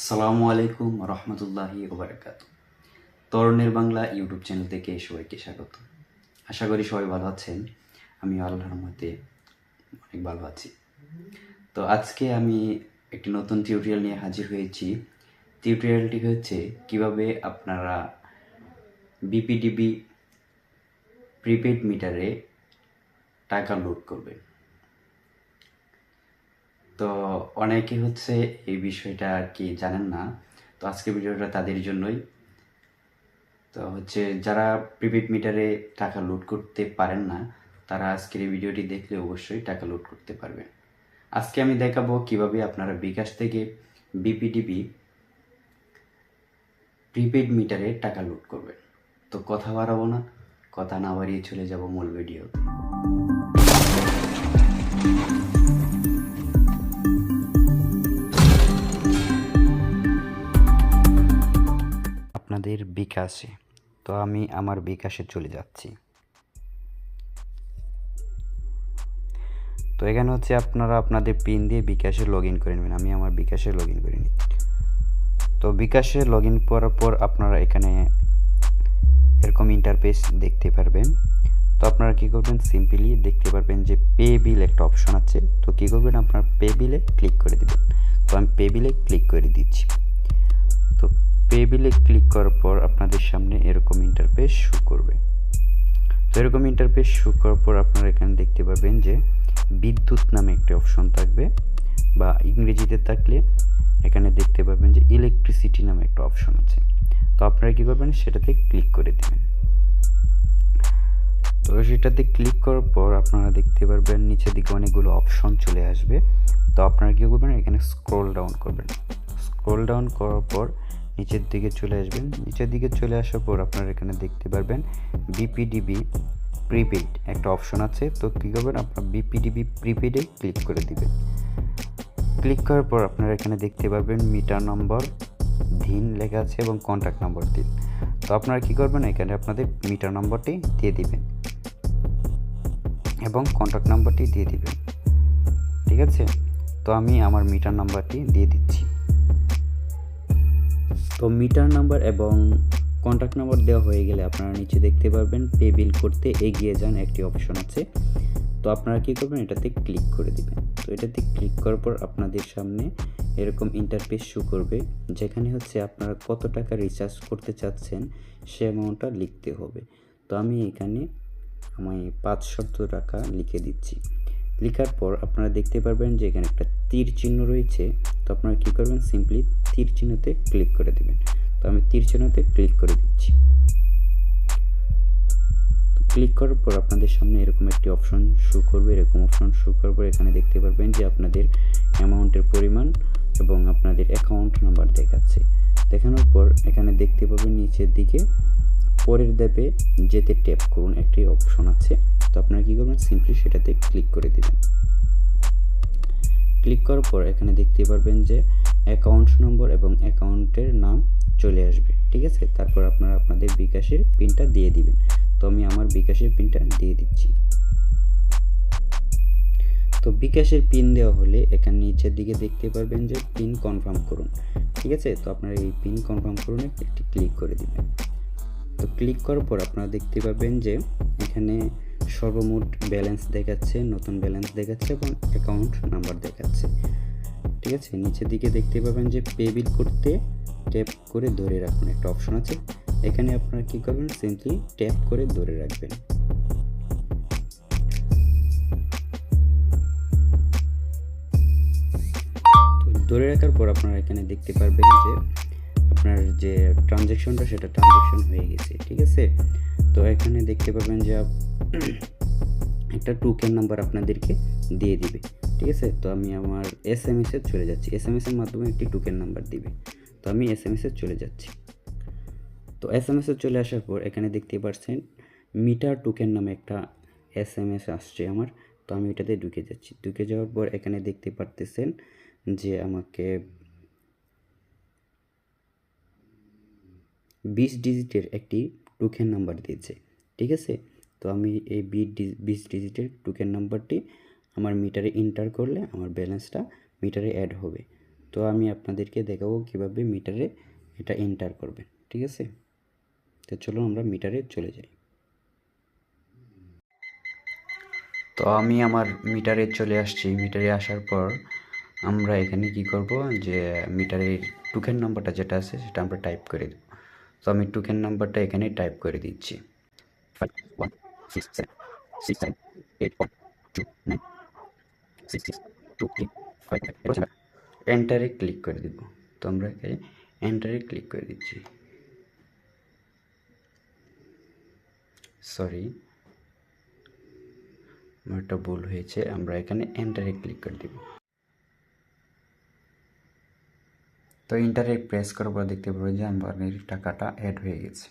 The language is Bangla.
আসসালামু আলাইকুম রহমতুল্লাহি ওবারাকাতু। তরুণের বাংলা ইউটিউব চ্যানেল থেকে সবাইকে স্বাগত। আশা করি সবাই ভালো আছেন। আমি আল্লাহর রহমতে অনেক ভালো আছি। তো আজকে আমি একটি নতুন টিউটোরিয়াল নিয়ে হাজির হয়েছি। টিউটোরিয়ালটি হচ্ছে কিভাবে আপনারা বিপিডিবি প্রিপেড মিটারে টাকা লোড করবেন। তো অনেকে হচ্ছে এই বিষয়টা আর কি জানেন না। তো আজকে ভিডিওটা তাদের জন্যই। তো হচ্ছে যারা প্রিপেড মিটারে টাকা লোড করতে পারেন না, তারা আজকের এই ভিডিওটি দেখলে অবশ্যই টাকা লোড করতে পারবেন। আজকে আমি দেখাবো কিভাবে আপনারা বিকাশ থেকে বিপিডিবি প্রিপেড মিটারে টাকা লোড করবেন। তো কথা বাড়াবো না, কথা না বাড়িয়ে চলে যাব মূল ভিডিও। আপনাদের বিকাশে, তো আমি আমার বিকাশে চলে যাচ্ছি। তো এখানে হচ্ছে আপনারা আপনাদের পিন দিয়ে বিকাশে লগ ইন করে নেবেন। আমি আমার বিকাশে লগ ইন করে নিচ্ছি। তো বিকাশে লগ ইন করার পর আপনারা এখানে এরকম ইন্টারফেস দেখতে পারবেন। তো আপনারা কী করবেন, সিম্পলি দেখতে পারবেন যে পে বিল একটা অপশন আছে। তো কী করবেন, আপনার পে বিলে ক্লিক করে দেবেন। তো আমি পে বিলে ক্লিক করে দিচ্ছি। তো পে বিলে ক্লিক করার পর আপনাদের সামনে এরকম ইন্টারফেস শো করবে। তো এরকম ইন্টারফেস শো করার পর আপনারা এখানে দেখতে পাবেন যে বিদ্যুৎ নামে একটি অপশন থাকবে, বা ইংরেজিতে থাকলে এখানে দেখতে পাবেন যে ইলেকট্রিসিটি নামে একটা অপশন আছে। তো আপনারা কী করবেন, সেটাতে ক্লিক করে দেবেন। তো সেটাতে ক্লিক করার পর আপনারা দেখতে পারবেন নিচের দিকে অনেকগুলো অপশন চলে আসবে। তো আপনারা কী করবেন, এখানে স্ক্রল ডাউন করবেন। স্ক্রল ডাউন করার পর নিচের দিকে চলে আসবেন। নিচের দিকে চলে আসার পর আপনারা এখানে দেখতে পারবেন বিপিডিবি প্রিপেড একটা অপশন আছে। তো কী করবেন, আপনার বিপিডিবি প্রিপেডে ক্লিক করে দিবেন। ক্লিক করার পর আপনারা এখানে দেখতে পারবেন মিটার নম্বর দিন লেখা আছে এবং কন্ট্যাক্ট নম্বর দিন। তো আপনারা কী করবেন, এখানে আপনাদের মিটার নম্বরটি দিয়ে দিবেন এবং কন্ট্যাক্ট নাম্বারটি দিয়ে দিবেন। ঠিক আছে, তো আমি আমার মিটার নাম্বারটি দিয়ে দিচ্ছি। তো মিটার নাম্বার এবং কন্ট্যাক্ট নাম্বার দেওয়া হয়ে গেলে আপনারা নিচে দেখতে পারবেন পে বিল করতে এগিয়ে যান একটি অপশন আছে। তো আপনারা কী করবেন, এটাতে ক্লিক করে দিবেন। তো এটাতে ক্লিক করার পর আপনাদের সামনে এরকম ইন্টারফেস শো করবে, যেখানে হচ্ছে আপনারা কত টাকা রিচার্জ করতে চাচ্ছেন সে অ্যামাউন্টটা লিখতে হবে। তো আমি এখানে আমি 500 টাকা লিখে দিচ্ছি। লেখার পর আপনারা দেখতে পারবেন যে এখানে একটা তীর চিহ্ন রয়েছে। তো আপনারা কী করবেন, সিম্পলি তীর চিহ্নতে ক্লিক করে দেবেন। তো আমি তীর চিহ্নতে ক্লিক করে দিচ্ছি। তো ক্লিক করার পর আপনাদের সামনে এরকম একটি অপশন শো করবে। এরকম অপশন শো করার পর এখানে দেখতে পারবেন যে আপনাদের অ্যামাউন্টের পরিমাণ এবং আপনাদের অ্যাকাউন্ট নাম্বার দেখাচ্ছে। দেখানোর পর এখানে দেখতে পাবেন নিচের দিকে পরের ধাপে যেতে ট্যাপ করুন একটি অপশন আছে। তো আপনারা কী করবেন, সিম্পলি সেটাতে ক্লিক করে দেবেন। ক্লিক করার পর এখানে দেখতে পারবেন যে অ্যাকাউন্ট নম্বর এবং অ্যাকাউন্টের নাম চলে আসবে। ঠিক আছে, তারপর আপনারা আপনাদের বিকাশের পিনটা দিয়ে দিবেন। তো আমি আমার বিকাশের পিনটা দিয়ে দিচ্ছি। তো বিকাশের পিন দেওয়া হলে এখানে নিচের দিকে দেখতে পারবেন যে পিন কনফার্ম করুন। ঠিক আছে, তো আপনারা এই পিন কনফার্ম করুন একটি ক্লিক করে দিবেন। তো ক্লিক করার পর আপনারা দেখতে পাবেন যে এখানে সর্বমোট ব্যালেন্স দেখাচ্ছে, নতুন ব্যালেন্স দেখাচ্ছে এবং অ্যাকাউন্ট নাম্বার দেখাচ্ছে। ঠিক আছে, নিচের দিকে দেখতে পাবেন যে পে বিল করতে ট্যাপ করে ধরে রাখুন একটা অপশন আছে। এখানে আপনারা কী করবেন, সিম্পলি ট্যাপ করে ধরে রাখবেন। তো ধরে রাখার পর আপনারা এখানে দেখতে পারবেন যে আপনার যে ট্রানজ্যাকশনটা সেটা ট্রানজ্যাকশন হয়ে গেছে। ঠিক আছে, তো এখানে দেখতে পাবেন যে একটা টোকেন নাম্বার আপনাদেরকে দিয়ে দিবে। ঠিক আছে, তো আমি আমার SMS এ চলে যাচ্ছি। SMS এর মাধ্যমে একটি টোকেন নাম্বার দিবে। তো আমি SMS এ চলে যাচ্ছি। তো SMS এ চলে আসার পর এখানে দেখতে পাচ্ছেন মিটার টোকেন নামে একটা SMS আসছে আমার। তো আমি এটাতে ঢুকে যাচ্ছি। ঢুকে যাওয়ার পর এখানে দেখতে পারতেছেন যে আমাকে 20 ডিজিটের একটি টোকেন নাম্বার দিয়েছে। ঠিক আছে, তো আমি এই 20 ডিজিটের টোকেন নাম্বারটি আমার মিটারে এন্টার করলে আমার ব্যালেন্সটা মিটারে অ্যাড হবে। তো আমি আপনাদেরকে দেখাবো কীভাবে মিটারে এটা এন্টার করবেন, ঠিক আছে? তো চলুন আমরা মিটারে চলে যাই। তো আমি আমার মিটারে চলে আসছি। মিটারে আসার পর আমরা এখানে কি করব, যে মিটারের টোকেন নাম্বারটা যেটা আছে সেটা আমরা টাইপ করে দেব। তো আমি টোকেন নাম্বারটা এখানে টাইপ করে দিচ্ছি। 51676782966235। এন্টারে ক্লিক করে দেব। তো আমরা এখানে এন্টারে ক্লিক করে দিচ্ছি। সরি, আমার একটা ভুল হয়েছে। আমরা এখানে এন্টারে ক্লিক করে দেব। তো এন্টারে প্রেস করার পর দেখতে পাবো যে আমার টাকাটা অ্যাড হয়ে গেছে।